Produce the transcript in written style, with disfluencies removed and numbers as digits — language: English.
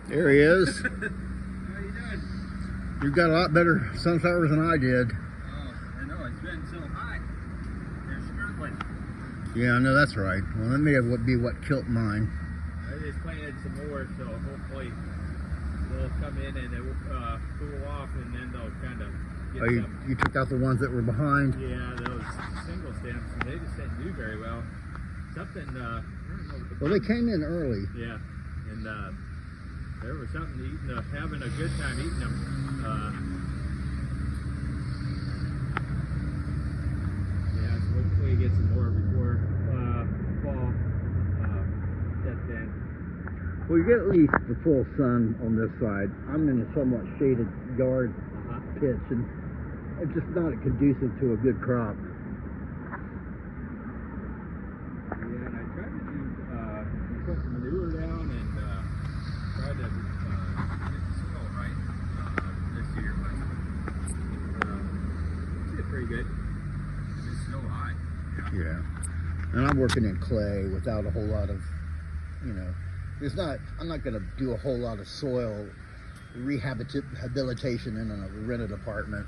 There he is. How you doing? You've got a lot better sunflowers than I did. Oh, I know, it's been so hot. They're struggling. Yeah, I know that's right. Well, that may have be what killed mine. I just planted some more, so hopefully they'll come in and they'll cool off, and then they'll kind of get Oh, you took out the ones that were behind? Yeah, those single stems, and they just didn't do very well. Something, I don't know. Well, they came in early. Yeah, and there was something eating, having a good time eating them. Yeah, so hopefully get some more before fall sets in. Well, you get at least the full sun on this side. I'm in a somewhat shaded yard pitch, and it's just not conducive to a good crop. Yeah, and I tried to do, put some manure down and try to get the soil right this year, but it did pretty good. It's so hot. Yeah. And I'm working in clay without a whole lot of, you know, I'm not going to do a whole lot of soil rehabilitation in a rented apartment.